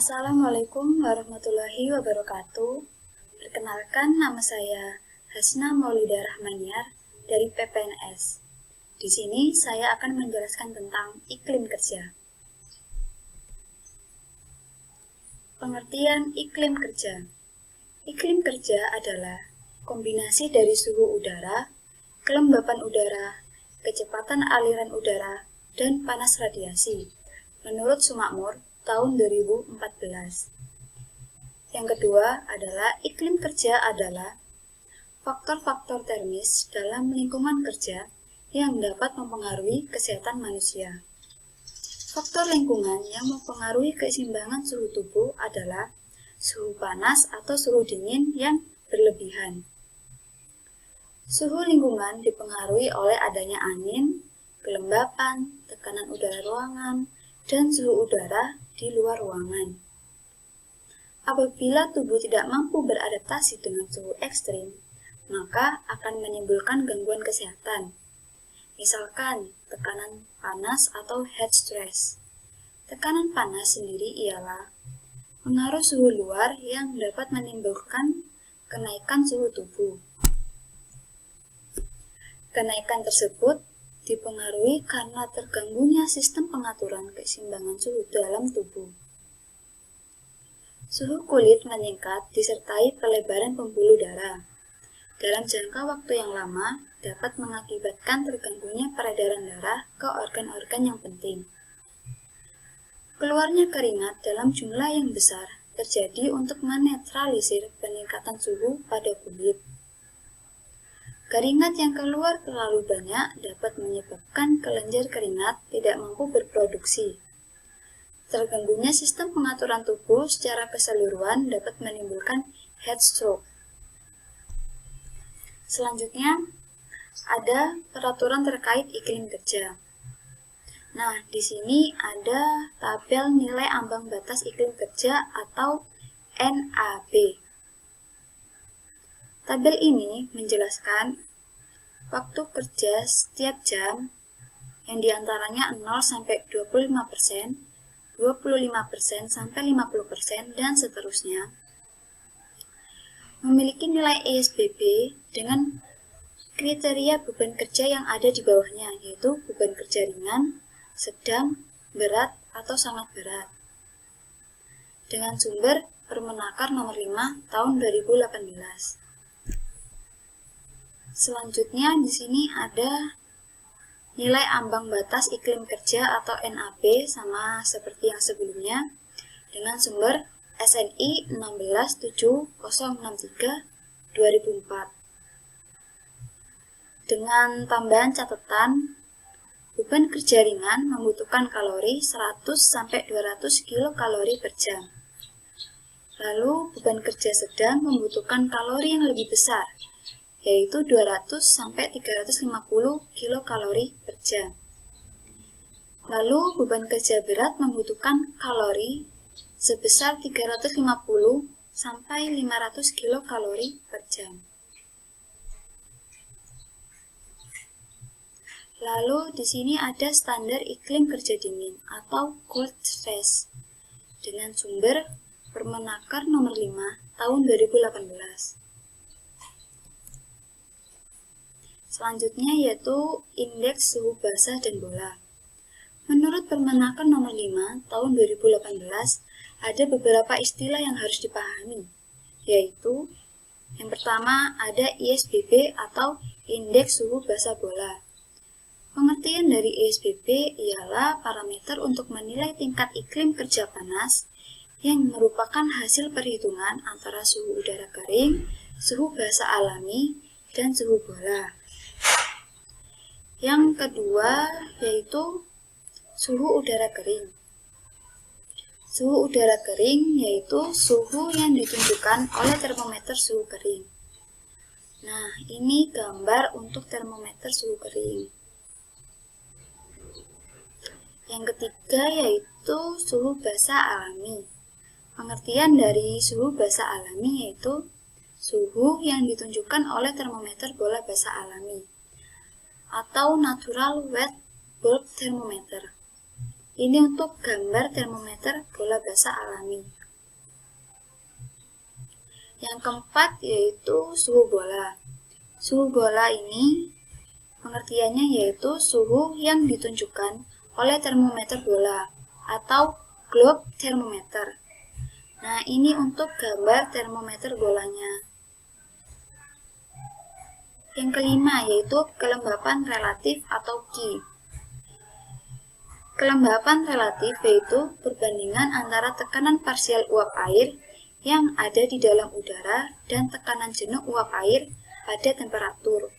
Assalamualaikum warahmatullahi wabarakatuh. Perkenalkan, nama saya Hasna Maulida Rahmaniar dari PPNS. Di sini saya akan menjelaskan tentang iklim kerja. Pengertian iklim kerja. Iklim kerja adalah kombinasi dari suhu udara, kelembapan udara, kecepatan aliran udara, dan panas radiasi, menurut Sumakmur tahun 2014. Yang kedua adalah iklim kerja adalah faktor-faktor termis dalam lingkungan kerja yang dapat mempengaruhi kesehatan manusia. Faktor lingkungan yang mempengaruhi keseimbangan suhu tubuh adalah suhu panas atau suhu dingin yang berlebihan. Suhu lingkungan dipengaruhi oleh adanya angin, kelembapan, tekanan udara ruangan, dan suhu udara di luar ruangan. Apabila tubuh tidak mampu beradaptasi dengan suhu ekstrim, maka akan menimbulkan gangguan kesehatan. Misalkan, tekanan panas atau heat stress. Tekanan panas sendiri ialah pengaruh suhu luar yang dapat menimbulkan kenaikan suhu tubuh. Kenaikan tersebut dipengaruhi karena terganggunya sistem pengaturan keseimbangan suhu dalam tubuh. Suhu kulit meningkat disertai pelebaran pembuluh darah. Dalam jangka waktu yang lama, dapat mengakibatkan terganggunya peredaran darah ke organ-organ yang penting. Keluarnya keringat dalam jumlah yang besar terjadi untuk menetralisir peningkatan suhu pada kulit. Keringat yang keluar terlalu banyak dapat menyebabkan kelenjar keringat tidak mampu berproduksi. Terganggunya sistem pengaturan tubuh secara keseluruhan dapat menimbulkan heat stroke. Selanjutnya, ada peraturan terkait iklim kerja. Nah, di sini ada tabel nilai ambang batas iklim kerja atau NAB. Tabel ini menjelaskan waktu kerja setiap jam yang diantaranya 0 sampai 25%, 25% sampai 50%, dan seterusnya. Memiliki nilai ISBB dengan kriteria beban kerja yang ada di bawahnya, yaitu beban kerja ringan, sedang, berat, atau sangat berat. Dengan sumber Permenaker nomor 5 tahun 2018. Selanjutnya di sini ada nilai ambang batas iklim kerja atau NAB sama seperti yang sebelumnya dengan sumber SNI 167063 2004. Dengan tambahan catatan, beban kerja ringan membutuhkan kalori 100 sampai 200 kilokalori per jam. Lalu beban kerja sedang membutuhkan kalori yang lebih besar, yaitu 200 sampai 350 kilokalori per jam. Lalu beban kerja berat membutuhkan kalori sebesar 350 sampai 500 kilokalori per jam. Lalu di sini ada standar iklim kerja dingin atau cold stress dengan sumber Permenaker nomor 5 tahun 2018. Selanjutnya yaitu indeks suhu basah dan bola. Menurut Permenaker nomor 5 tahun 2018, ada beberapa istilah yang harus dipahami, yaitu yang pertama ada ISBB atau indeks suhu basah bola. Pengertian dari ISBB ialah parameter untuk menilai tingkat iklim kerja panas yang merupakan hasil perhitungan antara suhu udara kering, suhu basah alami, dan suhu bola. Yang kedua yaitu suhu udara kering. Suhu udara kering yaitu suhu yang ditunjukkan oleh termometer suhu kering. Nah, ini gambar untuk termometer suhu kering. Yang ketiga yaitu suhu basah alami. Pengertian dari suhu basah alami yaitu suhu yang ditunjukkan oleh termometer bola basah alami atau natural wet bulb thermometer. Ini untuk gambar termometer bola basah alami. Yang keempat yaitu suhu bola. Suhu bola ini pengertiannya yaitu suhu yang ditunjukkan oleh termometer bola atau globe thermometer. Nah, ini untuk gambar termometer bolanya. Yang kelima yaitu kelembapan relatif atau Q. Kelembapan relatif yaitu perbandingan antara tekanan parsial uap air yang ada di dalam udara dan tekanan jenuh uap air pada temperatur.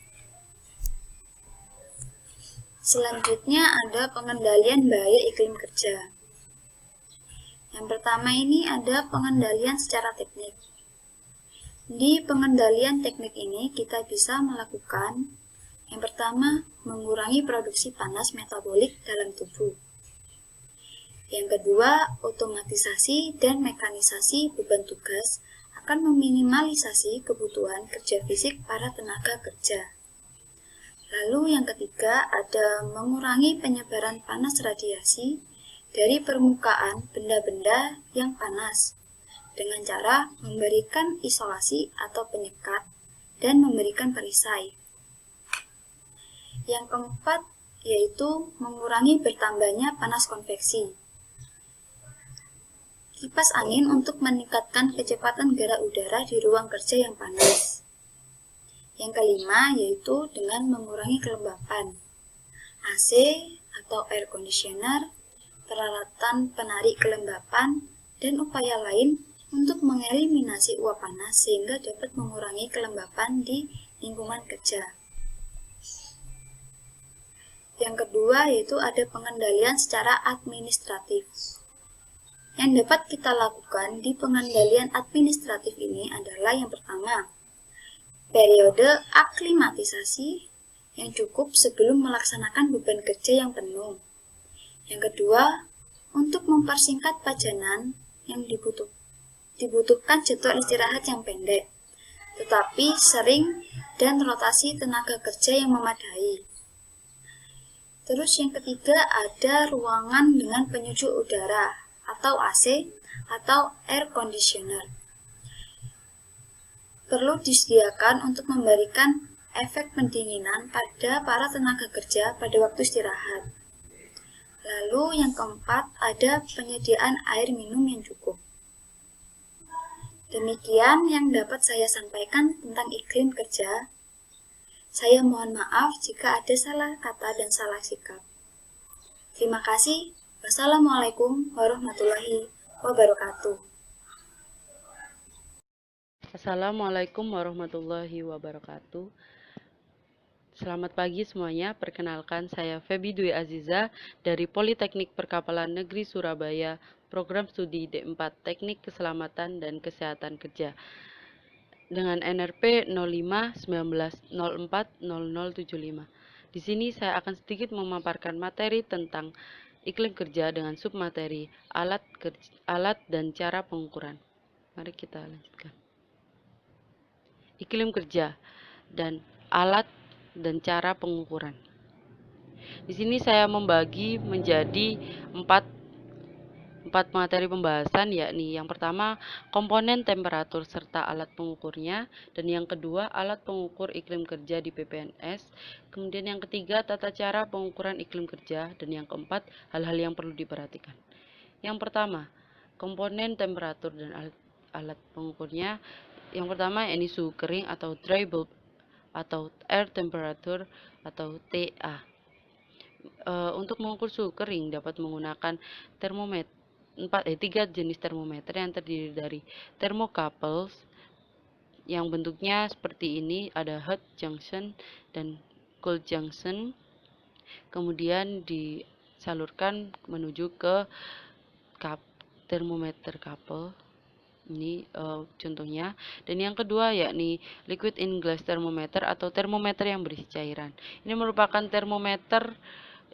Selanjutnya ada pengendalian bahaya iklim kerja. Yang pertama ini ada pengendalian secara teknik. Di pengendalian teknik ini kita bisa melakukan yang pertama, mengurangi produksi panas metabolik dalam tubuh. Yang kedua, otomatisasi dan mekanisasi beban tugas akan meminimalisasi kebutuhan kerja fisik para tenaga kerja. Lalu yang ketiga, ada mengurangi penyebaran panas radiasi dari permukaan benda-benda yang panas dengan cara memberikan isolasi atau penyekat dan memberikan perisai. Yang keempat yaitu mengurangi bertambahnya panas konveksi. Kipas angin untuk meningkatkan kecepatan gerak udara di ruang kerja yang panas. Yang kelima yaitu dengan mengurangi kelembapan. AC atau air conditioner, peralatan penarik kelembapan, dan upaya lain untuk mengeliminasi uap panas sehingga dapat mengurangi kelembapan di lingkungan kerja. Yang kedua yaitu ada pengendalian secara administratif. Yang dapat kita lakukan di pengendalian administratif ini adalah yang pertama, periode aklimatisasi yang cukup sebelum melaksanakan beban kerja yang penuh. Yang kedua, untuk mempersingkat pajanan yang dibutuhkan jadwal istirahat yang pendek, tetapi sering dan rotasi tenaga kerja yang memadai. Terus yang ketiga ada ruangan dengan penyejuk udara atau AC atau air conditioner. Perlu disediakan untuk memberikan efek pendinginan pada para tenaga kerja pada waktu istirahat. Lalu yang keempat ada penyediaan air minum yang cukup. Demikian yang dapat saya sampaikan tentang iklim kerja. Saya mohon maaf jika ada salah kata dan salah sikap. Terima kasih. Wassalamualaikum warahmatullahi wabarakatuh. Assalamualaikum warahmatullahi wabarakatuh. Selamat pagi semuanya, perkenalkan saya Febi Dwi Aziza dari Politeknik Perkapalan Negeri Surabaya, Program Studi D4 Teknik Keselamatan dan Kesehatan Kerja dengan NRP 0519040075. Di sini saya akan sedikit memaparkan materi tentang iklim kerja dengan submateri alat dan cara pengukuran. Mari kita lanjutkan. Iklim kerja dan alat dan cara pengukuran. Di sini saya membagi menjadi empat materi pembahasan, yakni yang pertama komponen temperatur serta alat pengukurnya, dan yang kedua alat pengukur iklim kerja di PPNS, kemudian yang ketiga tata cara pengukuran iklim kerja, dan yang keempat hal-hal yang perlu diperhatikan. Yang pertama, komponen temperatur dan alat pengukurnya. Yang pertama yakni suhu kering atau dry bulb atau air temperature atau TA. Untuk mengukur suhu kering dapat menggunakan termometer 3 jenis termometer yang terdiri dari thermocouples yang bentuknya seperti ini, ada hot junction dan cold junction, kemudian disalurkan menuju ke termometer couple. Ini contohnya. Dan yang kedua yakni liquid in glass thermometer atau termometer yang berisi cairan. Ini merupakan termometer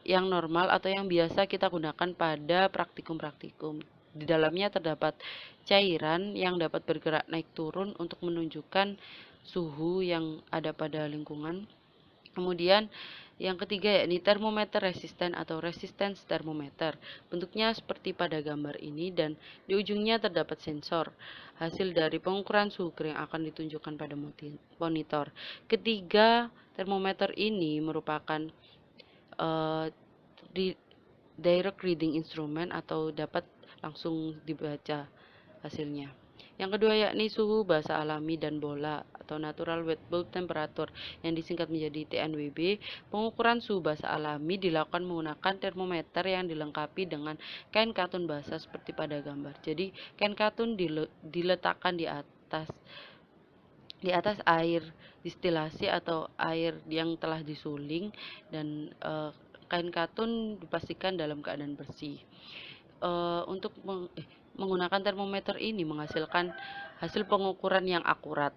yang normal atau yang biasa kita gunakan pada praktikum-praktikum. Di dalamnya terdapat cairan yang dapat bergerak naik turun untuk menunjukkan suhu yang ada pada lingkungan. Kemudian yang ketiga yakni termometer resisten atau resistance thermometer. Bentuknya seperti pada gambar ini dan di ujungnya terdapat sensor. Hasil dari pengukuran suhu kering akan ditunjukkan pada monitor. Ketiga termometer ini merupakan direct reading instrument atau dapat langsung dibaca hasilnya. Yang kedua yakni suhu basa alami dan bola atau natural wet bulb temperature yang disingkat menjadi TNWB. Pengukuran suhu basa alami dilakukan menggunakan termometer yang dilengkapi dengan kain katun basah seperti pada gambar. Jadi kain katun diletakkan di atas air distilasi atau air yang telah disuling dan kain katun dipastikan dalam keadaan bersih. Untuk menggunakan termometer ini menghasilkan hasil pengukuran yang akurat.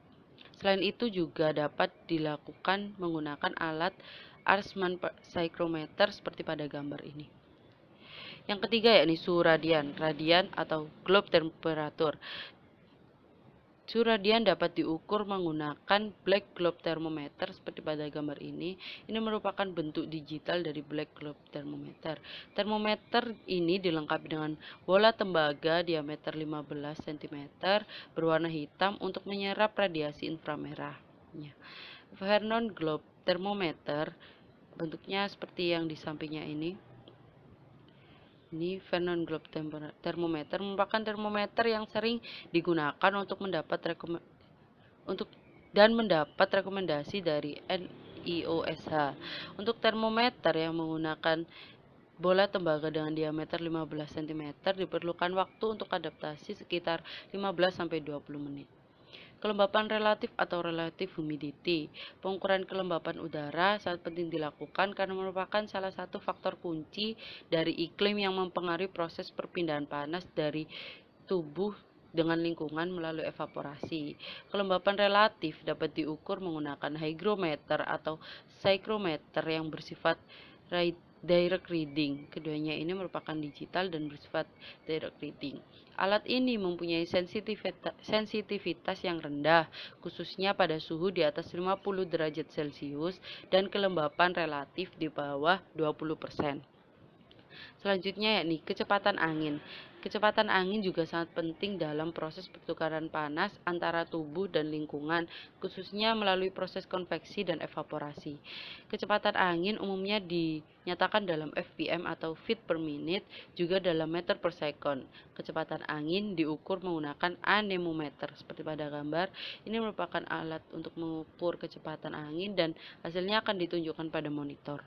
Selain itu juga dapat dilakukan menggunakan alat Arsman psychrometer seperti pada gambar ini. Yang ketiga yakni suhu radian atau globe temperature. Suhu radian dapat diukur menggunakan black globe thermometer seperti pada gambar ini. Ini merupakan bentuk digital dari black globe thermometer. Termometer ini dilengkapi dengan bola tembaga diameter 15 cm berwarna hitam untuk menyerap radiasi inframerah. Vernon globe thermometer bentuknya seperti yang di sampingnya ini. Ini Vernon globe thermometer merupakan termometer yang sering digunakan untuk mendapat rekomendasi dari NIOSH. Untuk termometer yang menggunakan bola tembaga dengan diameter 15 cm diperlukan waktu untuk adaptasi sekitar 15-20 menit. Kelembapan relatif atau relative humidity. Pengukuran kelembapan udara sangat penting dilakukan karena merupakan salah satu faktor kunci dari iklim yang mempengaruhi proses perpindahan panas dari tubuh dengan lingkungan melalui evaporasi. Kelembapan relatif dapat diukur menggunakan hygrometer atau psychrometer yang bersifat direct reading. Keduanya ini merupakan digital dan bersifat direct reading. Alat ini mempunyai sensitivitas yang rendah, khususnya pada suhu di atas 50 derajat Celcius dan kelembapan relatif di bawah 20%. Selanjutnya yakni kecepatan angin. Kecepatan angin juga sangat penting dalam proses pertukaran panas antara tubuh dan lingkungan, khususnya melalui proses konveksi dan evaporasi. Kecepatan angin umumnya dinyatakan dalam FPM atau feet per minute, juga dalam meter per second. Kecepatan angin diukur menggunakan anemometer seperti pada gambar. Ini merupakan alat untuk mengukur kecepatan angin dan hasilnya akan ditunjukkan pada monitor.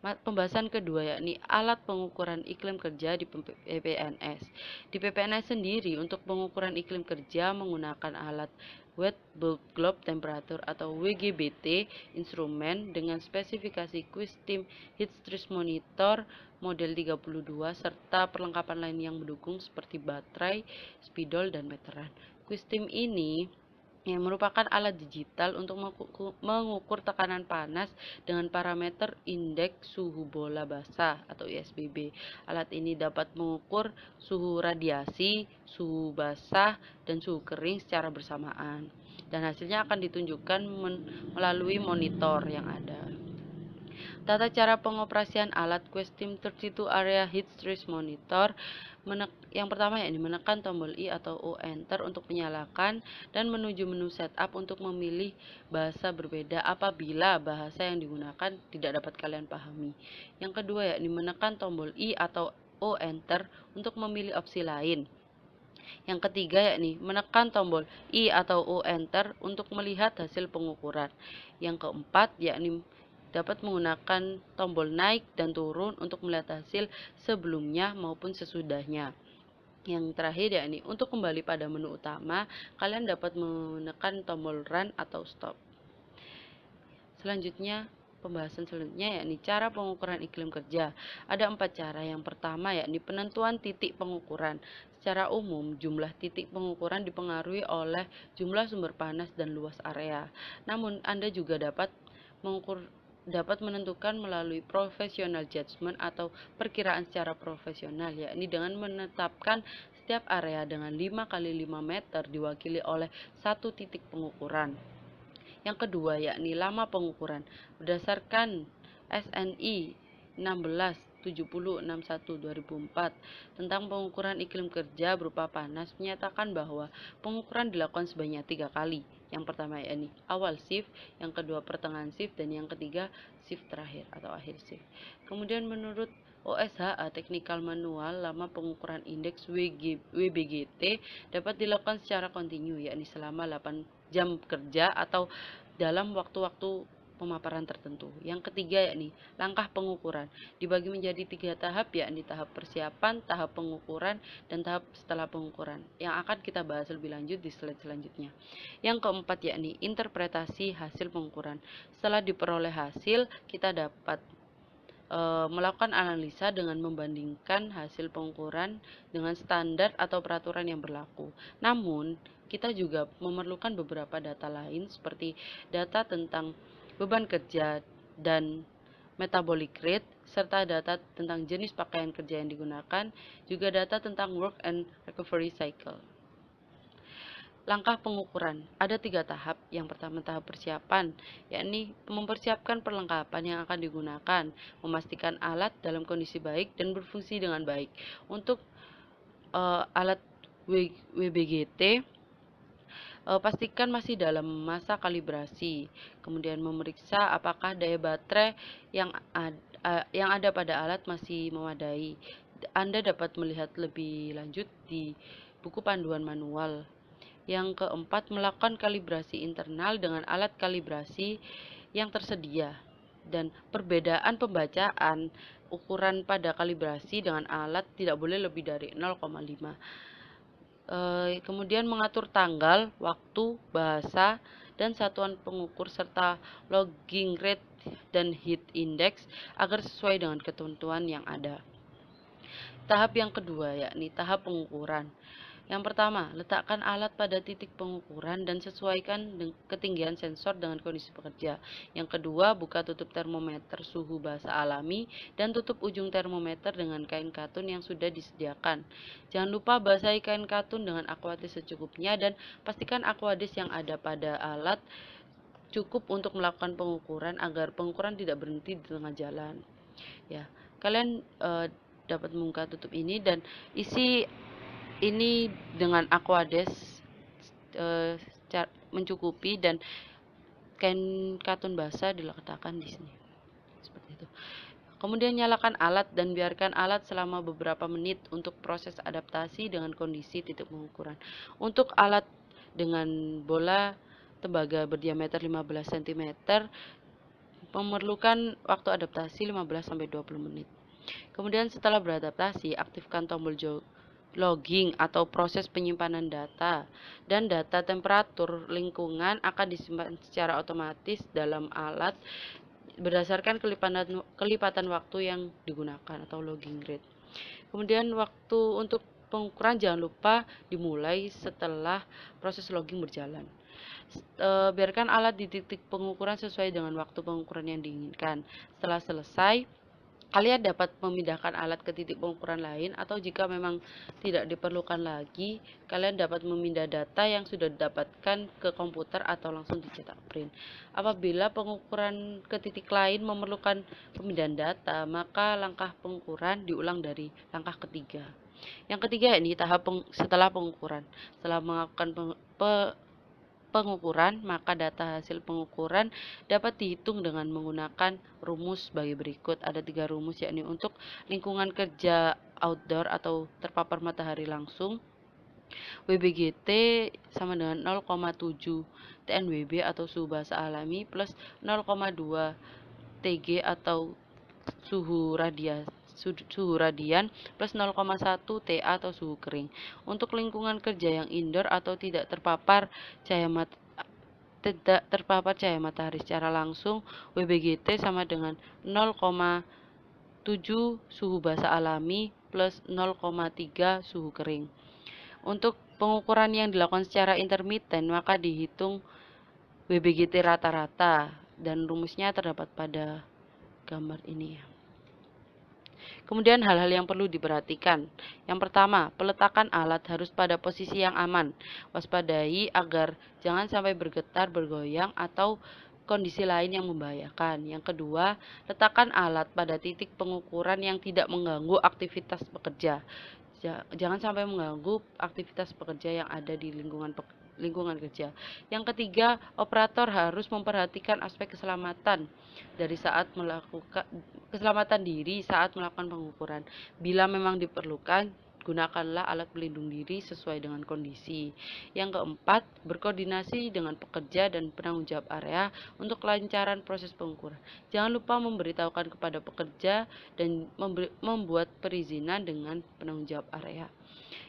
Pembahasan kedua yakni alat pengukuran iklim kerja di PPNS. Di PPNS sendiri untuk pengukuran iklim kerja menggunakan alat Wet Bulb Globe Temperature atau WGBT instrumen dengan spesifikasi Quisteam Heat Stress Monitor model 32 serta perlengkapan lain yang mendukung seperti baterai, spidol, dan meteran. Quisteam ini yang merupakan alat digital untuk mengukur tekanan panas dengan parameter indeks suhu bola basah atau ISBB. Alat ini dapat mengukur suhu radiasi, suhu basah, dan suhu kering secara bersamaan. Dan hasilnya akan ditunjukkan melalui monitor yang ada. Tata cara pengoperasian alat Quisteam 32 Area Heat Stress Monitor. Yang pertama yakni menekan tombol I atau O Enter untuk menyalakan dan menuju menu setup untuk memilih bahasa berbeda apabila bahasa yang digunakan tidak dapat kalian pahami. Yang kedua yakni menekan tombol I atau O Enter untuk memilih opsi lain. Yang ketiga yakni menekan tombol I atau O Enter untuk melihat hasil pengukuran. Yang keempat yakni dapat menggunakan tombol naik dan turun untuk melihat hasil sebelumnya maupun sesudahnya. Yang terakhir yakni untuk kembali pada menu utama, kalian dapat menekan tombol run atau stop. Selanjutnya, pembahasan selanjutnya yakni cara pengukuran iklim kerja. Ada 4 cara. Yang pertama yakni penentuan titik pengukuran. Secara umum, jumlah titik pengukuran dipengaruhi oleh jumlah sumber panas dan luas area. Namun, Anda juga dapat menentukan melalui professional judgment atau perkiraan secara profesional, yakni dengan menetapkan setiap area dengan 5 x 5 meter diwakili oleh satu titik pengukuran. Yang kedua yakni lama pengukuran. Berdasarkan SNI 16/70/61/2004 tentang pengukuran iklim kerja berupa panas menyatakan bahwa pengukuran dilakukan sebanyak 3 kali. Yang pertama yakni awal shift, yang kedua pertengahan shift, dan yang ketiga shift terakhir atau akhir shift. Kemudian menurut OSHA Technical Manual, lama pengukuran indeks WBGT dapat dilakukan secara kontinu, yakni selama 8 jam kerja atau dalam waktu-waktu pemaparan tertentu. Yang ketiga yakni langkah pengukuran dibagi menjadi 3 tahap, yakni tahap persiapan, tahap pengukuran, dan tahap setelah pengukuran yang akan kita bahas lebih lanjut di slide selanjutnya. Yang keempat yakni interpretasi hasil pengukuran. Setelah diperoleh hasil, kita dapat melakukan analisa dengan membandingkan hasil pengukuran dengan standar atau peraturan yang berlaku. Namun, kita juga memerlukan beberapa data lain seperti data tentang beban kerja dan metabolic rate, serta data tentang jenis pakaian kerja yang digunakan, juga data tentang work and recovery cycle. Langkah pengukuran ada 3 tahap. Yang pertama tahap persiapan, yakni mempersiapkan perlengkapan yang akan digunakan, memastikan alat dalam kondisi baik dan berfungsi dengan baik. Untuk alat WBGT, pastikan masih dalam masa kalibrasi. Kemudian memeriksa apakah daya baterai yang ada pada alat masih memadai. Anda dapat melihat lebih lanjut di buku panduan manual. Yang keempat, melakukan kalibrasi internal dengan alat kalibrasi yang tersedia, dan perbedaan pembacaan ukuran pada kalibrasi dengan alat tidak boleh lebih dari 0,5. Kemudian mengatur tanggal, waktu, bahasa, dan satuan pengukur serta logging rate dan heat index agar sesuai dengan ketentuan yang ada. Tahap yang kedua yakni tahap pengukuran. Yang pertama, letakkan alat pada titik pengukuran dan sesuaikan ketinggian sensor dengan kondisi pekerja. Yang kedua, buka tutup termometer suhu basa alami dan tutup ujung termometer dengan kain katun yang sudah disediakan. Jangan lupa basahi kain katun dengan aquadis secukupnya dan pastikan aquadis yang ada pada alat cukup untuk melakukan pengukuran agar pengukuran tidak berhenti di tengah jalan. Ya, kalian dapat membuka tutup ini dan isi ini dengan aquades mencukupi dan kain katun basah diletakkan di sini seperti itu. Kemudian nyalakan alat dan biarkan alat selama beberapa menit untuk proses adaptasi dengan kondisi titik pengukuran. Untuk alat dengan bola tembaga berdiameter 15 cm memerlukan waktu adaptasi 15-20 menit. Kemudian setelah beradaptasi, aktifkan tombol logging atau proses penyimpanan data, dan data temperatur lingkungan akan disimpan secara otomatis dalam alat berdasarkan kelipatan waktu yang digunakan atau logging rate. Kemudian waktu untuk pengukuran jangan lupa dimulai setelah proses logging berjalan. Biarkan alat di titik pengukuran sesuai dengan waktu pengukuran yang diinginkan. Setelah selesai, kalian dapat memindahkan alat ke titik pengukuran lain, atau jika memang tidak diperlukan lagi, kalian dapat memindah data yang sudah didapatkan ke komputer atau langsung dicetak print. Apabila pengukuran ke titik lain memerlukan pemindahan data, maka langkah pengukuran diulang dari langkah ketiga. Yang ketiga ini tahap setelah pengukuran. Setelah melakukan pengukuran, maka data hasil pengukuran dapat dihitung dengan menggunakan rumus sebagai berikut. Ada 3 rumus, yakni untuk lingkungan kerja outdoor atau terpapar matahari langsung, WBGT sama dengan 0,7 TNWB atau suhu basa alami plus 0,2 TG atau suhu radian plus 0,1 TA atau suhu kering. Untuk lingkungan kerja yang indoor atau tidak terpapar cahaya matahari secara langsung, WBGT sama dengan 0,7 suhu basa alami plus 0,3 suhu kering. Untuk pengukuran yang dilakukan secara intermiten, maka dihitung WBGT rata-rata, dan rumusnya terdapat pada gambar ini. Kemudian hal-hal yang perlu diperhatikan. Yang pertama, peletakan alat harus pada posisi yang aman. Waspadai agar jangan sampai bergetar, bergoyang, atau kondisi lain yang membahayakan. Yang kedua, letakkan alat pada titik pengukuran yang tidak mengganggu aktivitas pekerja. Jangan sampai mengganggu aktivitas pekerja yang ada di lingkungan kerja. Yang ketiga, operator harus memperhatikan aspek keselamatan keselamatan diri saat melakukan pengukuran. Bila memang diperlukan, gunakanlah alat pelindung diri sesuai dengan kondisi. Yang keempat, berkoordinasi dengan pekerja dan penanggung jawab area untuk kelancaran proses pengukuran. Jangan lupa memberitahukan kepada pekerja dan membuat perizinan dengan penanggung jawab area.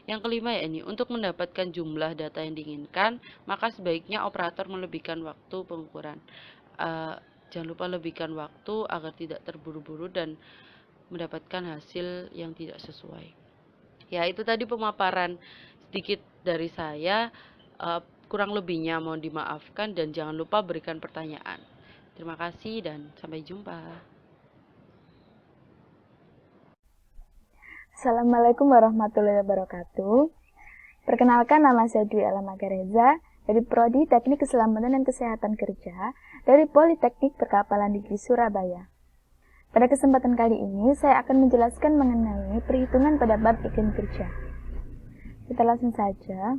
Yang kelima untuk mendapatkan jumlah data yang diinginkan, maka sebaiknya operator melebihkan waktu pengukuran. Jangan lupa lebihkan waktu agar tidak terburu-buru dan mendapatkan hasil yang tidak sesuai. Ya, itu tadi pemaparan sedikit dari saya. Kurang lebihnya mohon dimaafkan dan jangan lupa berikan pertanyaan. Terima kasih dan sampai jumpa. Assalamualaikum warahmatullahi wabarakatuh. Perkenalkan, nama saya Dwi Alamagareza dari Prodi Teknik Keselamatan dan Kesehatan Kerja dari Politeknik Perkapalan Negeri Surabaya. Pada kesempatan kali ini, saya akan menjelaskan mengenai perhitungan pada bab iklim kerja. Kita langsung saja.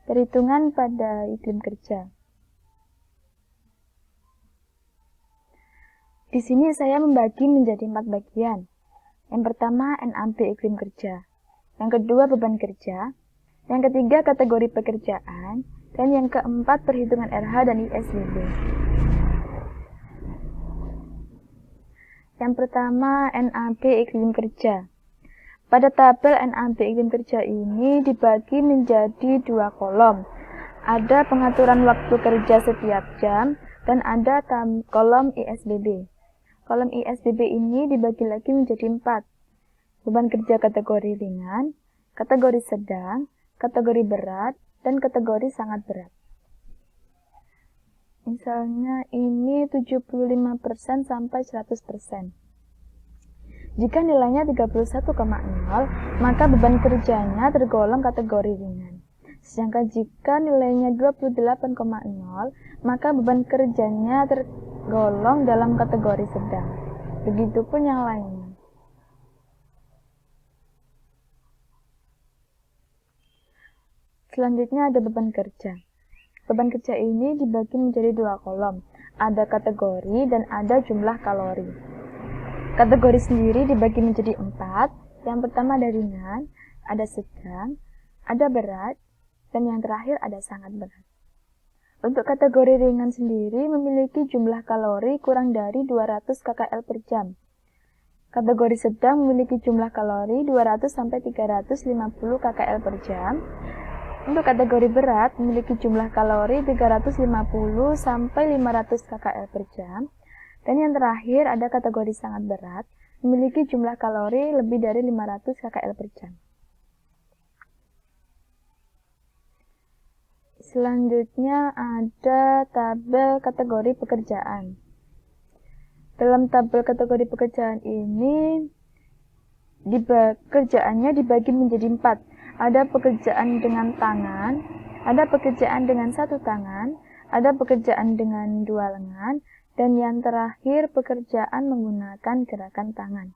Perhitungan pada iklim kerja. Di sini saya membagi menjadi 4 bagian. Yang pertama, NAP iklim kerja. Yang kedua, beban kerja. Yang ketiga, kategori pekerjaan. Dan yang keempat, perhitungan RH dan ISBB. Yang pertama, NAP iklim kerja. Pada tabel NAP iklim kerja ini dibagi menjadi 2 kolom. Ada pengaturan waktu kerja setiap jam dan ada kolom ISBB. Kolom ISBB ini dibagi lagi menjadi 4. Beban kerja kategori ringan, kategori sedang, kategori berat, dan kategori sangat berat. Misalnya ini 75% sampai 100%. Jika nilainya 31,0, maka beban kerjanya tergolong kategori ringan. Sedangkan jika nilainya 28,0, maka beban kerjanya tergolong dalam kategori sedang. Begitupun yang lainnya. Selanjutnya ada beban kerja. Beban kerja ini dibagi menjadi 2 kolom. Ada kategori dan ada jumlah kalori. Kategori sendiri dibagi menjadi 4. Yang pertama ada ringan, ada sedang, ada berat, dan yang terakhir ada sangat berat. Untuk kategori ringan sendiri memiliki jumlah kalori kurang dari 200 kcal per jam. Kategori sedang memiliki jumlah kalori 200 sampai 350 kcal per jam. Untuk kategori berat memiliki jumlah kalori 350 sampai 500 kcal per jam. Dan yang terakhir ada kategori sangat berat memiliki jumlah kalori lebih dari 500 kcal per jam. Selanjutnya ada tabel kategori pekerjaan. Dalam tabel kategori pekerjaan ini pekerjaannya dibagi menjadi 4. Ada pekerjaan dengan tangan, ada pekerjaan dengan 1 tangan, ada pekerjaan dengan 2 lengan, dan yang terakhir pekerjaan menggunakan gerakan tangan.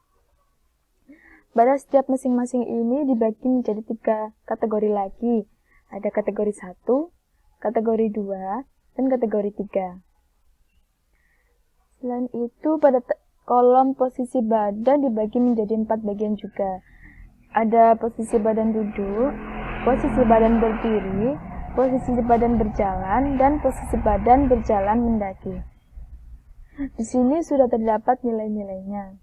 Pada setiap masing-masing ini dibagi menjadi 3 kategori lagi. Ada kategori 1, kategori 2, dan kategori 3. Selain itu, pada kolom posisi badan dibagi menjadi 4 bagian juga. Ada posisi badan duduk, posisi badan berdiri, posisi badan berjalan, dan posisi badan berjalan mendaki. Di sini sudah terdapat nilai-nilainya.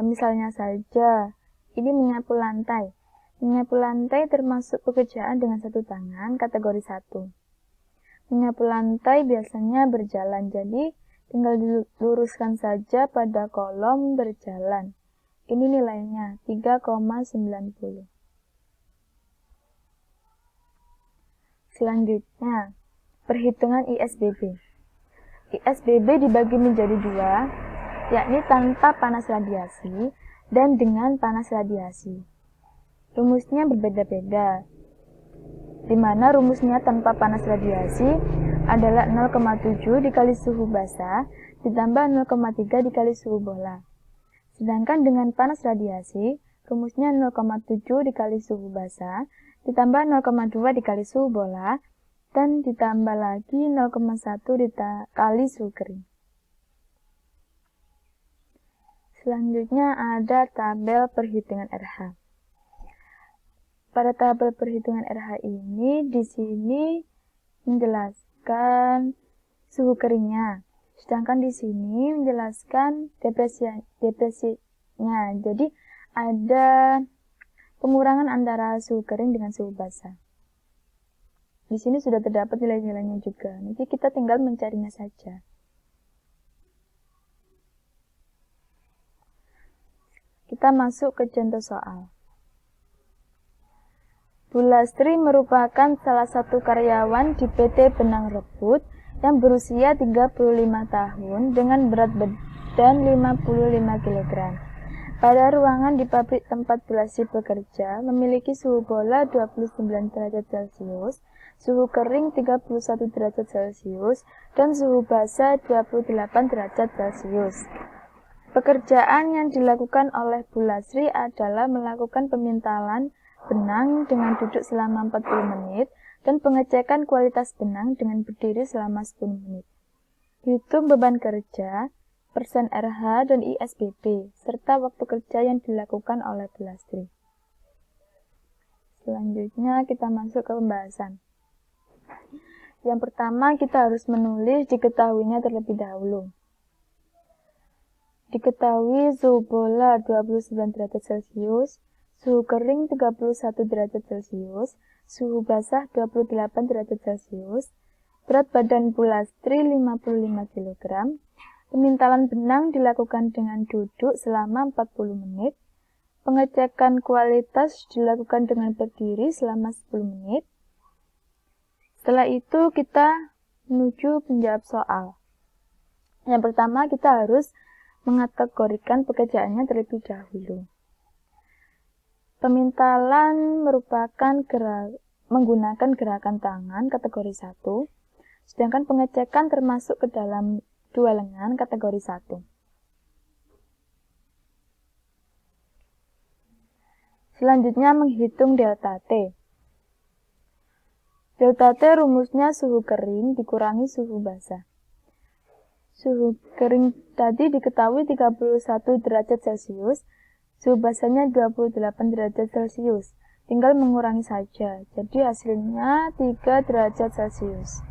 Misalnya saja, ini menyapu lantai. Menyapu lantai termasuk pekerjaan dengan 1 tangan, kategori 1. Menyapu lantai biasanya berjalan, jadi tinggal diluruskan saja pada kolom berjalan. Ini nilainya 3,90. Selanjutnya, perhitungan ISBB. ISBB dibagi menjadi 2. yakni tanpa panas radiasi dan dengan panas radiasi. Rumusnya berbeda-beda, di mana rumusnya tanpa panas radiasi adalah 0,7 dikali suhu basah ditambah 0,3 dikali suhu bola. Sedangkan dengan panas radiasi, rumusnya 0,7 dikali suhu basah ditambah 0,2 dikali suhu bola dan ditambah lagi 0,1 dikali suhu kering. Selanjutnya ada tabel perhitungan RH. Pada tabel perhitungan RH ini di sini menjelaskan suhu keringnya, sedangkan di sini menjelaskan depresinya. Jadi ada pengurangan antara suhu kering dengan suhu basah. Di sini sudah terdapat nilai-nilainya juga. Nanti kita tinggal mencarinya saja. Kita masuk ke contoh soal. Bu Lastri merupakan salah satu karyawan di PT Benang Rebut yang berusia 35 tahun dengan berat badan 55 kg. Pada ruangan di pabrik tempat Bu Lastri bekerja memiliki suhu bola 29 derajat Celcius, suhu kering 31 derajat Celcius, dan suhu basah 28 derajat Celcius. Pekerjaan yang dilakukan oleh Bu Lastri adalah melakukan pemintalan benang dengan duduk selama 40 menit dan pengecekan kualitas benang dengan berdiri selama 10 menit. Hitung beban kerja, persen RH dan ISBB, serta waktu kerja yang dilakukan oleh Bu Lastri. Selanjutnya kita masuk ke pembahasan. Yang pertama kita harus menulis diketahuinya terlebih dahulu. Diketahui suhu bola 29 derajat Celcius, suhu kering 31 derajat Celcius, suhu basah 28 derajat Celcius, berat badan Bu Lastri 55 kg, pemintalan benang dilakukan dengan duduk selama 40 menit, pengecekan kualitas dilakukan dengan berdiri selama 10 menit. Setelah itu kita menuju menjawab soal. Yang pertama kita harus mengategorikan pekerjaannya terlebih dahulu. Pemintalan merupakan menggunakan gerakan tangan kategori 1, sedangkan pengecekan termasuk ke dalam 2 lengan kategori 1. Selanjutnya menghitung delta T. Delta T rumusnya suhu kering dikurangi suhu basah. Suhu kering tadi diketahui 31 derajat Celcius, suhu basahnya 28 derajat Celcius. Tinggal mengurangi saja, jadi hasilnya 3 derajat Celcius.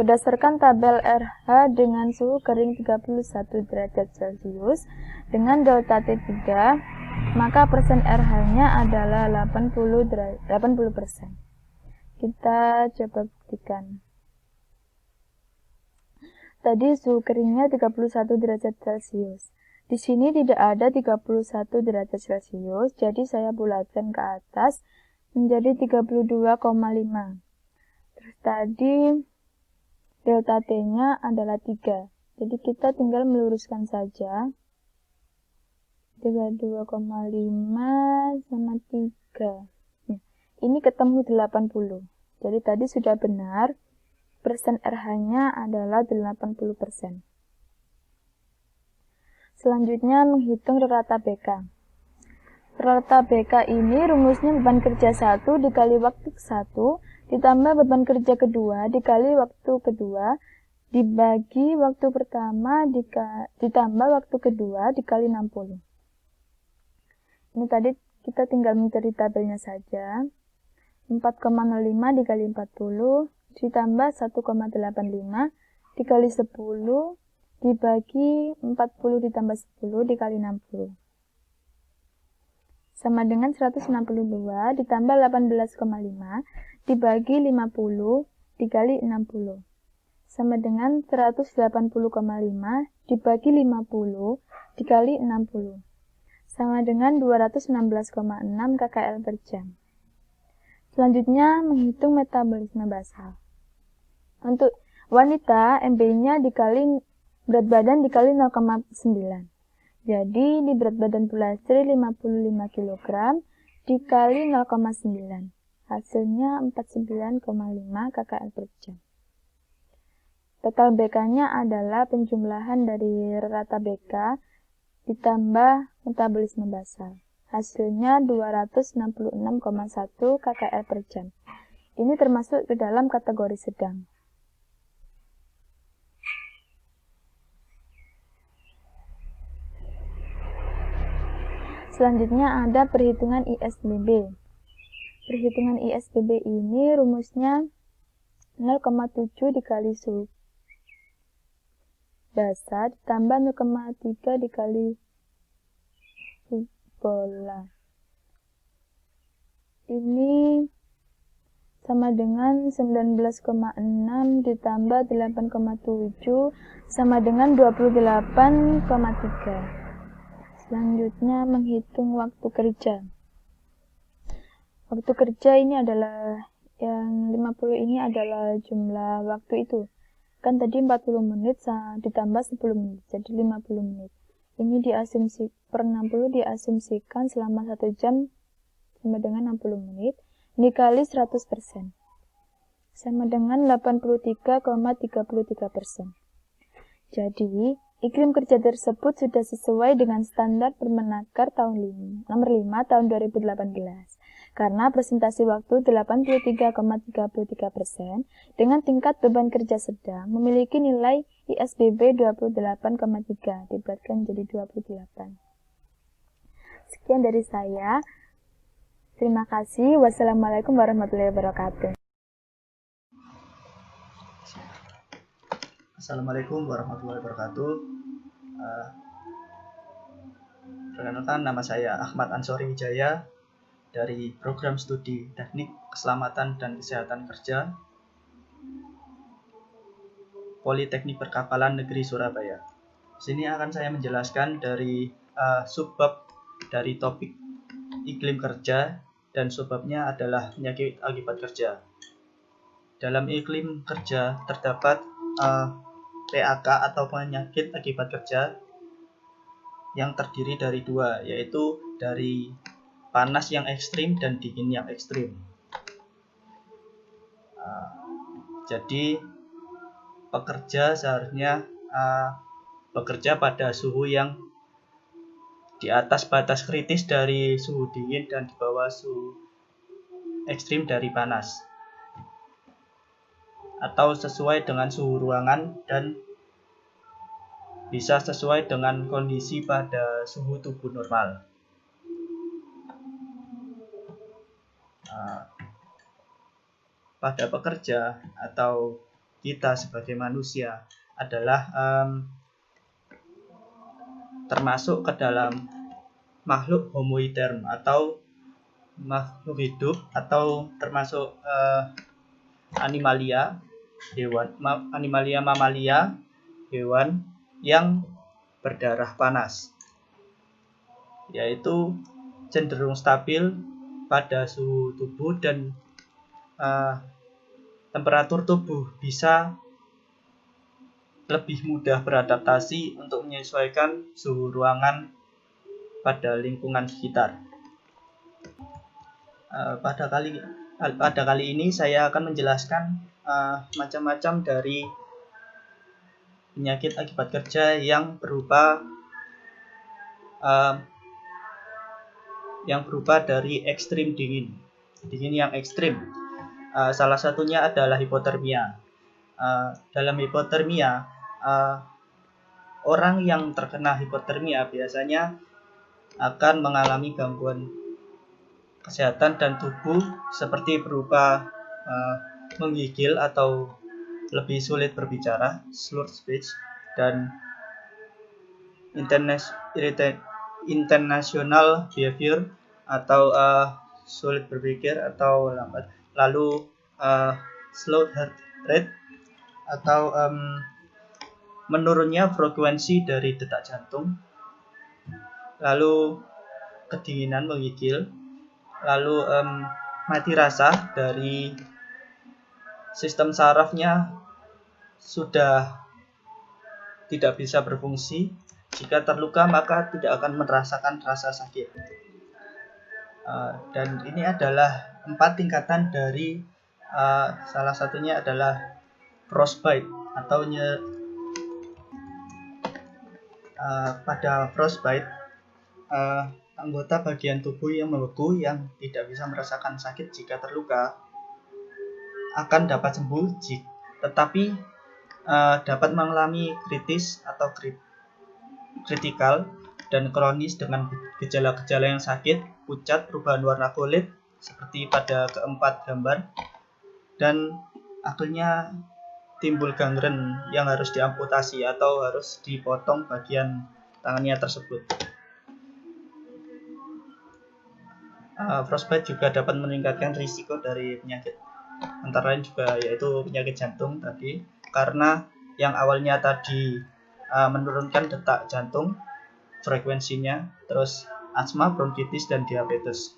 Berdasarkan tabel RH dengan suhu kering 31 derajat Celcius dengan delta T3, maka persen RH-nya adalah 80%. Kita coba buktikan. Tadi suhu keringnya 31 derajat Celcius. Di sini tidak ada 31 derajat Celcius, jadi saya bulatkan ke atas menjadi 32,5. Terus tadi delta T-nya adalah 3. Jadi kita tinggal meluruskan saja. 32,5 sama 3. Ini ketemu 80. Jadi tadi sudah benar. Persen RH-nya adalah 80%. Selanjutnya menghitung rata BK. Rata BK ini rumusnya beban kerja 1 dikali waktu 1 ditambah beban kerja kedua dikali waktu kedua dibagi waktu pertama ditambah waktu kedua dikali 60. Ini tadi kita tinggal mencari tabelnya saja. 4,05 dikali 40 ditambah 1,85 dikali 10 dibagi 40 ditambah 10 dikali 60. Sama dengan 162 ditambah 18,5 dibagi 50 dikali 60. Sama dengan 180,5 dibagi 50 dikali 60. Sama dengan 216,6 kcal per jam. Selanjutnya menghitung metabolisme basal. Untuk wanita, MB-nya dikali berat badan dikali 0,9. Jadi di berat badan Bu Lasri 55 kg dikali 0,9. Hasilnya 49,5 kcal per jam. Total BK-nya adalah penjumlahan dari rata BK ditambah metabolisme basal. Hasilnya 266,1 kcal per jam. Ini termasuk ke dalam kategori sedang. Selanjutnya ada perhitungan ISBB. Perhitungan ISBB ini rumusnya 0,7 dikali suhu basa ditambah 0,3 dikali suhu bola. Ini sama dengan 19,6 ditambah 8,7 sama dengan 28,3. Selanjutnya menghitung waktu kerja. Waktu kerja ini adalah yang 50 ini adalah jumlah waktu itu. Kan tadi 40 menit ditambah 10 menit, jadi 50 menit. Ini per 60 diasumsikan selama 1 jam sama dengan 60 menit, dikali 100%. Sama dengan 83,33%. Jadi, iklim kerja tersebut sudah sesuai dengan standar Permenaker nomor 5 tahun 2018. Karena presentasi waktu 83,33% dengan tingkat beban kerja sedang memiliki nilai ISBB 28,3 dibulatkan jadi 28. Sekian dari saya. Terima kasih. Wassalamualaikum warahmatullahi wabarakatuh. Assalamualaikum warahmatullahi wabarakatuh. Perkenalkan, nama saya Ahmad Ansori Wijaya dari Program Studi Teknik Keselamatan dan Kesehatan Kerja Politeknik Perkapalan Negeri Surabaya. Sini akan saya menjelaskan dari subbab dari topik iklim kerja, dan subbabnya adalah penyakit akibat kerja. Dalam iklim kerja terdapat PAK atau penyakit akibat kerja yang terdiri dari dua, yaitu dari panas yang ekstrim dan dingin yang ekstrim. Jadi pekerja seharusnya bekerja pada suhu yang di atas batas kritis dari suhu dingin dan di bawah suhu ekstrim dari panas, atau sesuai dengan suhu ruangan dan bisa sesuai dengan kondisi pada suhu tubuh normal. Pada pekerja atau kita sebagai manusia adalah termasuk ke dalam makhluk homoiderm atau makhluk hidup, atau termasuk animalia mamalia, hewan yang berdarah panas, yaitu cenderung stabil pada suhu tubuh dan temperatur tubuh, bisa lebih mudah beradaptasi untuk menyesuaikan suhu ruangan pada lingkungan sekitar. Pada kali ini saya akan menjelaskan macam-macam dari penyakit akibat kerja yang berupa dari ekstrim dingin yang ekstrim. Salah satunya adalah hipotermia. Dalam hipotermia, orang yang terkena hipotermia biasanya akan mengalami gangguan kesehatan dan tubuh seperti berupa menggigil atau lebih sulit berbicara, slurred speech, dan international behavior atau sulit berpikir atau lambat, lalu slow heart rate atau menurunnya frekuensi dari detak jantung, lalu kedinginan menggigil, lalu mati rasa dari sistem sarafnya sudah tidak bisa berfungsi. Jika terluka maka tidak akan merasakan rasa sakit. Dan ini adalah 4 tingkatan dari salah satunya adalah frostbite atau pada frostbite anggota bagian tubuh yang membeku yang tidak bisa merasakan sakit jika terluka akan dapat sembuh, tetapi dapat mengalami kritis atau kritikal dan kronis dengan gejala-gejala yang sakit, pucat, perubahan warna kulit seperti pada keempat gambar, dan akhirnya timbul gangren yang harus diamputasi atau harus dipotong bagian tangannya tersebut. Frostbite juga dapat meningkatkan risiko dari penyakit antara lain juga yaitu penyakit jantung tadi, karena yang awalnya tadi menurunkan detak jantung frekuensinya, terus asma, bronkitis, dan diabetes.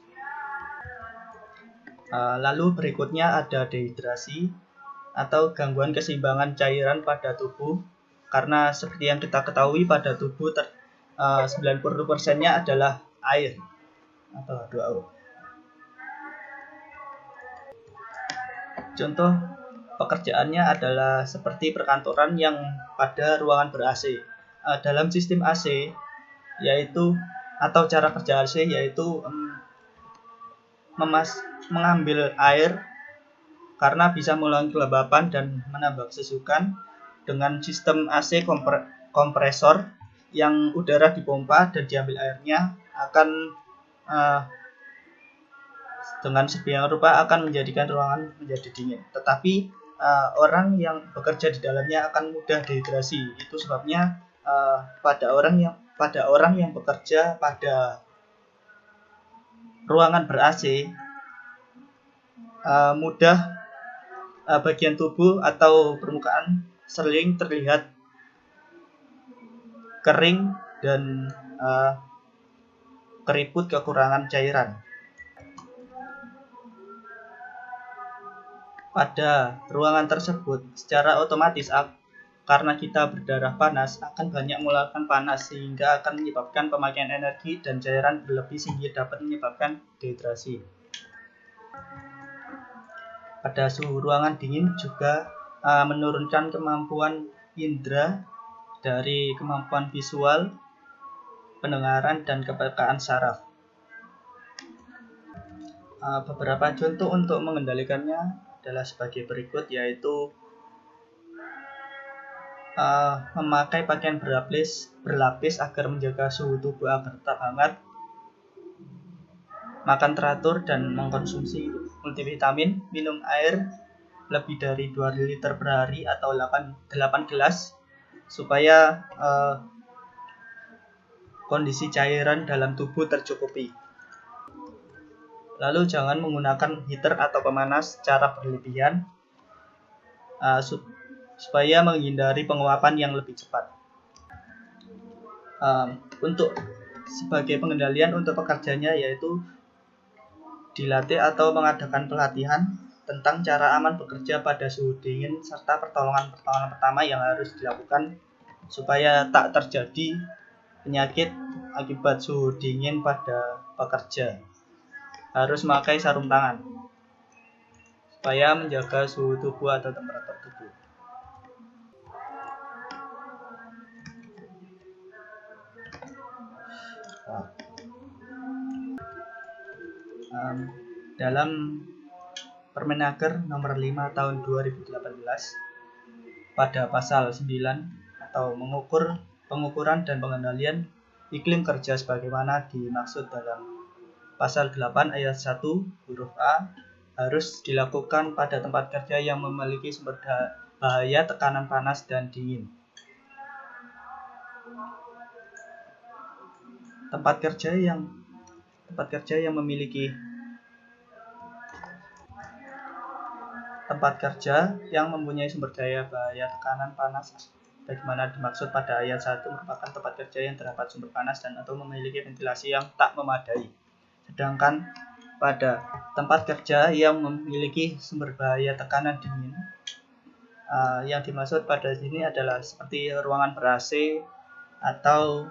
Lalu berikutnya ada dehidrasi atau gangguan keseimbangan cairan pada tubuh, karena seperti yang kita ketahui pada tubuh 90%-nya adalah air atau H2O. Contoh pekerjaannya adalah seperti perkantoran yang pada ruangan ber-AC. Dalam sistem AC yaitu atau cara kerja AC yaitu mengambil air karena bisa mengurangi kelembapan dan menambah kesejukan dengan sistem AC kompresor yang udara dipompa dan diambil airnya akan dengan sebiang rupa akan menjadikan ruangan menjadi dingin. Tetapi orang yang bekerja di dalamnya akan mudah dehidrasi. Itu sebabnya pada orang yang bekerja pada ruangan ber-AC mudah bagian tubuh atau permukaan sering terlihat kering dan keriput kekurangan cairan. Pada ruangan tersebut secara otomatis karena kita berdarah panas akan banyak mengeluarkan panas sehingga akan menyebabkan pemakaian energi dan cairan berlebih sehingga dapat menyebabkan dehidrasi. Pada suhu ruangan dingin juga menurunkan kemampuan indera dari kemampuan visual, pendengaran, dan kepekaan saraf. Beberapa contoh untuk mengendalikannya adalah sebagai berikut, yaitu memakai pakaian berlapis agar menjaga suhu tubuh agar tetap hangat, makan teratur dan mengkonsumsi multivitamin, minum air lebih dari 2 liter per hari atau 8 gelas supaya kondisi cairan dalam tubuh tercukupi. Lalu jangan menggunakan heater atau pemanas secara berlebihan supaya menghindari penguapan yang lebih cepat. Untuk sebagai pengendalian untuk pekerjanya yaitu dilatih atau mengadakan pelatihan tentang cara aman bekerja pada suhu dingin serta pertolongan pertama yang harus dilakukan supaya tak terjadi penyakit akibat suhu dingin pada pekerja. Harus memakai sarung tangan supaya menjaga suhu tubuh atau temperatur tubuh. Dalam Permenaker nomor 5 tahun 2018 pada pasal 9 atau pengukuran dan pengendalian iklim kerja sebagaimana dimaksud dalam pasal 8 ayat 1 huruf A harus dilakukan pada tempat kerja yang memiliki sumber bahaya tekanan panas dan dingin. Tempat kerja yang memiliki tempat kerja yang mempunyai sumber daya bahaya tekanan panas bagaimana dimaksud pada ayat 1 merupakan tempat kerja yang terdapat sumber panas dan atau memiliki ventilasi yang tak memadai. Sedangkan pada tempat kerja yang memiliki sumber bahaya tekanan dingin Yang dimaksud pada sini adalah seperti ruangan ber-AC atau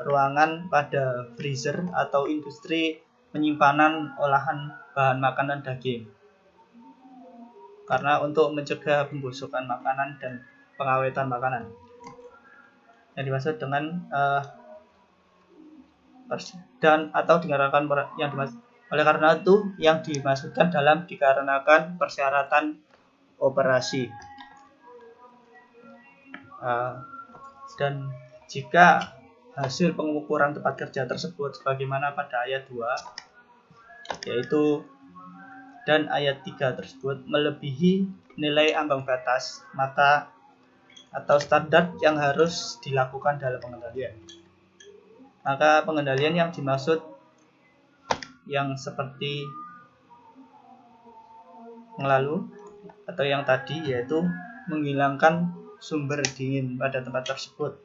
ruangan pada freezer atau industri penyimpanan olahan bahan makanan daging. Karena untuk mencegah pembusukan makanan dan pengawetan makanan. Yang dimaksud dengan oleh karena itu yang dimaksudkan dalam dikarenakan persyaratan operasi. Dan jika hasil pengukuran tempat kerja tersebut sebagaimana pada ayat 2 yaitu dan ayat 3 tersebut melebihi nilai ambang batas maka atau standar yang harus dilakukan dalam pengendalian. Maka pengendalian yang dimaksud yang seperti yang lalu atau yang tadi yaitu menghilangkan sumber dingin pada tempat tersebut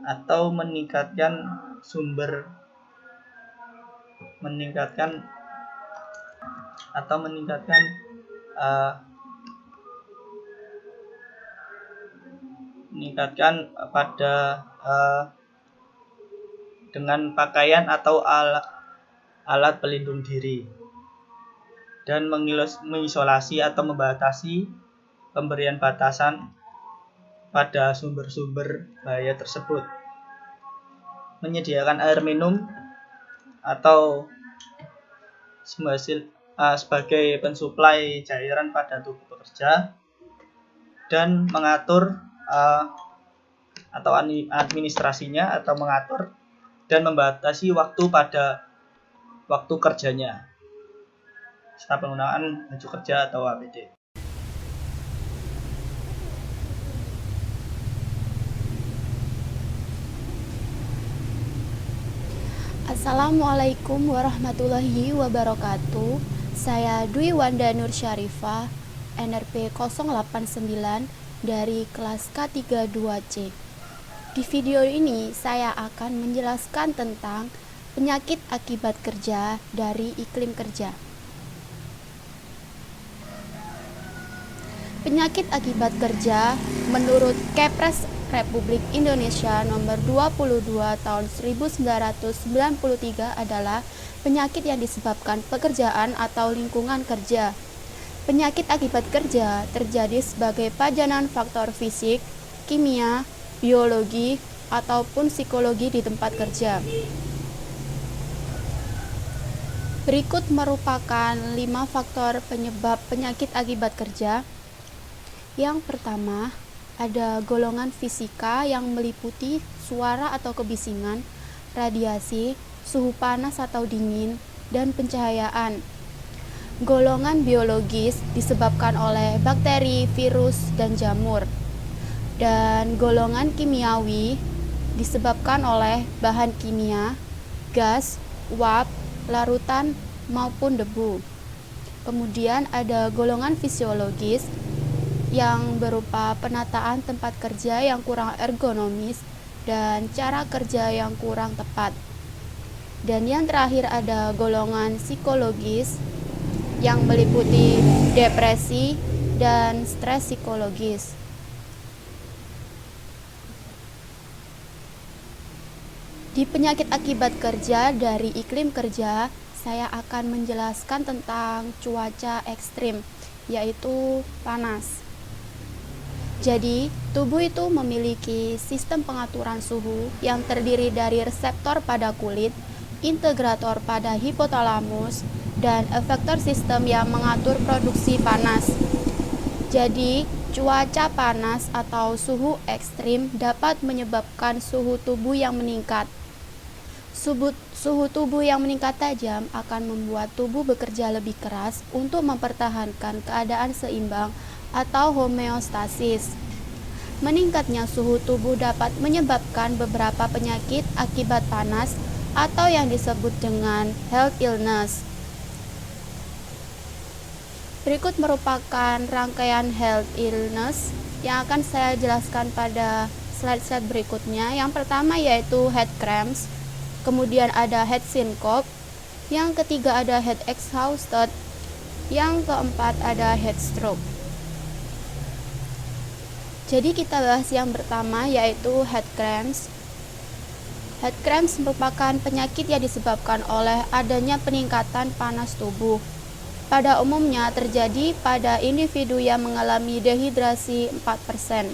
atau meningkatkan pada dengan pakaian atau alat pelindung diri dan mengisolasi atau membatasi pemberian batasan pada sumber-sumber bahaya tersebut, menyediakan air minum atau sebagai pensuplai cairan pada tubuh pekerja dan mengatur atau administrasinya atau mengatur dan membatasi waktu kerjanya serta penggunaan baju kerja atau APD. Assalamualaikum warahmatullahi wabarakatuh. Saya Dwi Wanda Nur Syarifah, NRP 089 dari kelas K32C. Di video ini saya akan menjelaskan tentang penyakit akibat kerja dari iklim kerja. Penyakit akibat kerja menurut Kepres Republik Indonesia nomor 22 tahun 1993 adalah penyakit yang disebabkan pekerjaan atau lingkungan kerja. Penyakit akibat kerja terjadi sebagai pajanan faktor fisik, kimia, biologi, ataupun psikologi di tempat kerja. Berikut merupakan 5 faktor penyebab penyakit akibat kerja. Yang pertama, ada golongan fisika yang meliputi suara atau kebisingan, radiasi, suhu panas atau dingin, dan pencahayaan. Golongan biologis disebabkan oleh bakteri, virus, dan jamur. Dan golongan kimiawi disebabkan oleh bahan kimia, gas, uap, larutan, maupun debu. Kemudian ada golongan fisiologis yang berupa penataan tempat kerja yang kurang ergonomis dan cara kerja yang kurang tepat. Dan yang terakhir ada golongan psikologis yang meliputi depresi dan stres psikologis. Di penyakit akibat kerja dari iklim kerja, saya akan menjelaskan tentang cuaca ekstrim, yaitu panas. Jadi, tubuh itu memiliki sistem pengaturan suhu yang terdiri dari reseptor pada kulit, integrator pada hipotalamus, dan efektor sistem yang mengatur produksi panas. Jadi, cuaca panas atau suhu ekstrim dapat menyebabkan suhu tubuh yang meningkat. Suhu tubuh yang meningkat tajam akan membuat tubuh bekerja lebih keras untuk mempertahankan keadaan seimbang atau homeostasis. Meningkatnya suhu tubuh dapat menyebabkan beberapa penyakit akibat panas atau yang disebut dengan health illness. Berikut merupakan rangkaian health illness yang akan saya jelaskan pada slide-slide berikutnya. Yang pertama yaitu head cramps, kemudian ada head syncope, yang ketiga ada head exhausted, yang keempat ada head stroke. Jadi kita bahas yang pertama yaitu head cramps. Head cramps merupakan penyakit yang disebabkan oleh adanya peningkatan panas tubuh. Pada umumnya terjadi pada individu yang mengalami dehidrasi 4%.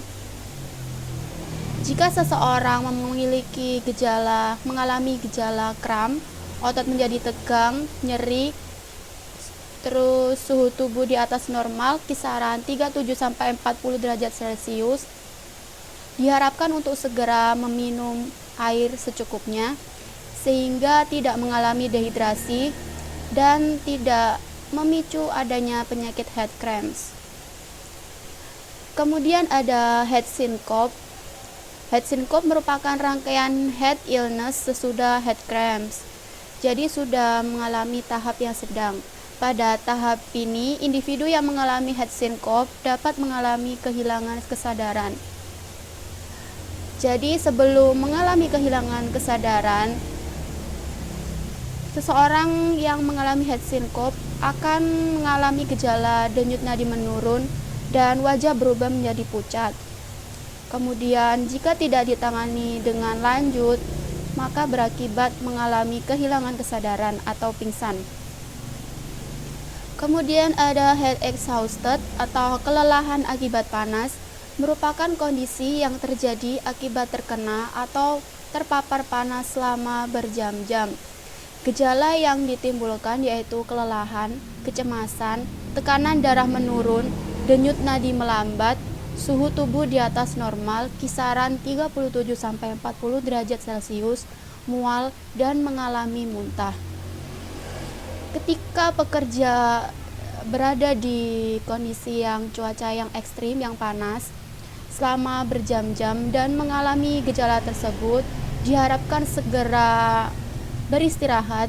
Jika seseorang mengalami gejala kram, otot menjadi tegang, nyeri, terus suhu tubuh di atas normal kisaran 37-40 derajat Celcius, diharapkan untuk segera meminum air secukupnya sehingga tidak mengalami dehidrasi dan tidak memicu adanya penyakit head cramps. Kemudian ada head syncope. Head syncope merupakan rangkaian head illness sesudah head cramps. Jadi sudah mengalami tahap yang sedang. Pada tahap ini, individu yang mengalami head syncope dapat mengalami kehilangan kesadaran. Jadi sebelum mengalami kehilangan kesadaran, seseorang yang mengalami head syncope akan mengalami gejala denyut nadi menurun dan wajah berubah menjadi pucat. Kemudian jika tidak ditangani dengan lanjut, maka berakibat mengalami kehilangan kesadaran atau pingsan. Kemudian ada head exhausted atau kelelahan akibat panas, merupakan kondisi yang terjadi akibat terkena atau terpapar panas selama berjam-jam. Gejala yang ditimbulkan yaitu kelelahan, kecemasan, tekanan darah menurun, denyut nadi melambat, suhu tubuh di atas normal kisaran 37-40 derajat Celcius, mual, dan mengalami muntah. Ketika pekerja berada di kondisi yang cuaca yang ekstrim, yang panas, selama berjam-jam dan mengalami gejala tersebut, diharapkan segera beristirahat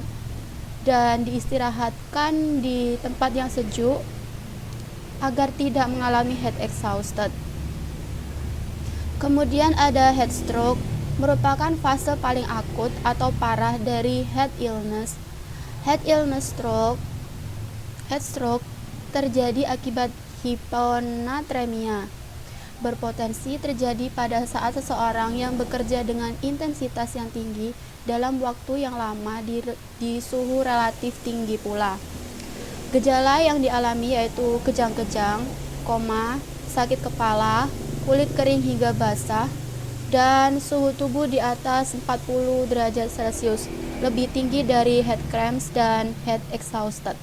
dan diistirahatkan di tempat yang sejuk agar tidak mengalami head exhausted. Kemudian ada head stroke, merupakan fase paling akut atau parah dari head illness. Head stroke terjadi akibat hiponatremia. Berpotensi terjadi pada saat seseorang yang bekerja dengan intensitas yang tinggi dalam waktu yang lama di suhu relatif tinggi pula. Gejala yang dialami yaitu kejang-kejang, koma, sakit kepala, kulit kering hingga basah, dan suhu tubuh di atas 40 derajat Celcius, lebih tinggi dari head cramps dan head exhausted.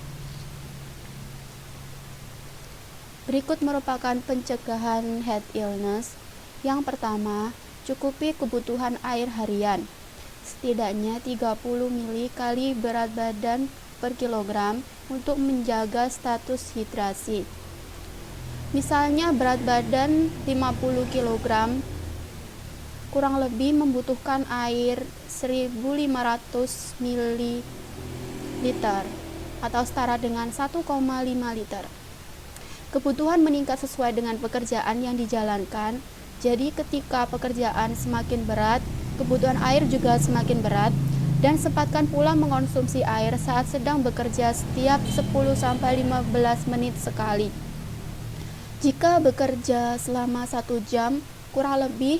Berikut merupakan pencegahan head illness. Yang pertama, cukupi kebutuhan air harian, setidaknya 30 ml kali berat badan per kilogram untuk menjaga status hidrasi. Misalnya berat badan 50 kg, kurang lebih membutuhkan air 1500 ml atau setara dengan 1,5 liter. Kebutuhan meningkat sesuai dengan pekerjaan yang dijalankan. Jadi ketika pekerjaan semakin berat, kebutuhan air juga semakin berat, dan sempatkan pula mengonsumsi air saat sedang bekerja setiap 10-15 menit sekali. Jika bekerja selama 1 jam, kurang lebih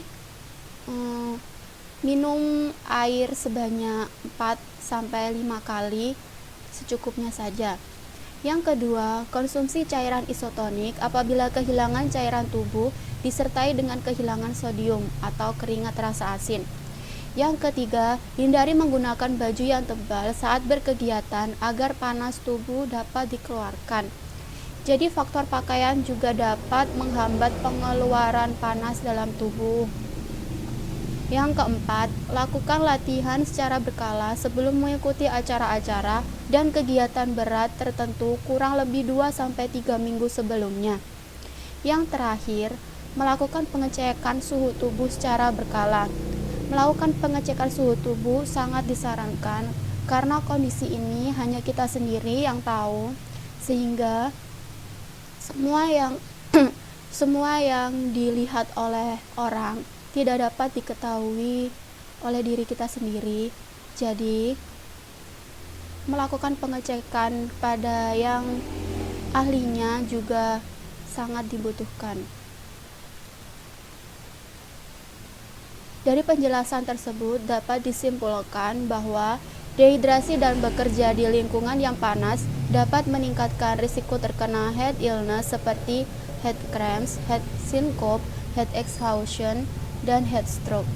minum air sebanyak 4-5 kali, secukupnya saja. Yang kedua, konsumsi cairan isotonik apabila kehilangan cairan tubuh disertai dengan kehilangan sodium atau keringat rasa asin. Yang ketiga, hindari menggunakan baju yang tebal saat berkegiatan agar panas tubuh dapat dikeluarkan. Jadi faktor pakaian juga dapat menghambat pengeluaran panas dalam tubuh. Yang keempat, lakukan latihan secara berkala sebelum mengikuti acara-acara dan kegiatan berat tertentu kurang lebih 2-3 minggu sebelumnya. Yang terakhir, melakukan pengecekan suhu tubuh secara berkala. Melakukan pengecekan suhu tubuh sangat disarankan karena kondisi ini hanya kita sendiri yang tahu, sehingga semua yang dilihat oleh orang tidak dapat diketahui oleh diri kita sendiri. Jadi melakukan pengecekan pada yang ahlinya juga sangat dibutuhkan. Dari penjelasan tersebut dapat disimpulkan bahwa dehidrasi dan bekerja di lingkungan yang panas dapat meningkatkan risiko terkena head illness seperti head cramps, head syncope, head exhaustion, dan head stroke.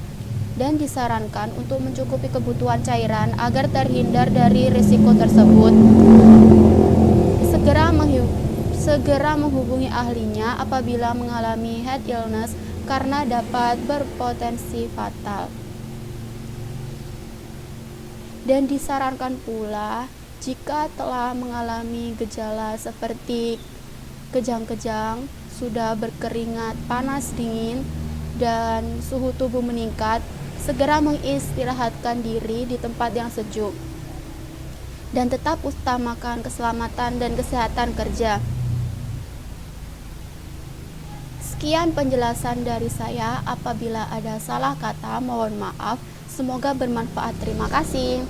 Dan disarankan untuk mencukupi kebutuhan cairan agar terhindar dari risiko tersebut. Segera menghubungi ahlinya apabila mengalami head illness karena dapat berpotensi fatal. Dan disarankan pula jika telah mengalami gejala seperti kejang-kejang, sudah berkeringat, panas dingin, dan suhu tubuh meningkat, segera mengistirahatkan diri di tempat yang sejuk. Dan tetap utamakan keselamatan dan kesehatan kerja. Sekian penjelasan dari saya. Apabila ada salah kata, mohon maaf. Semoga bermanfaat. Terima kasih.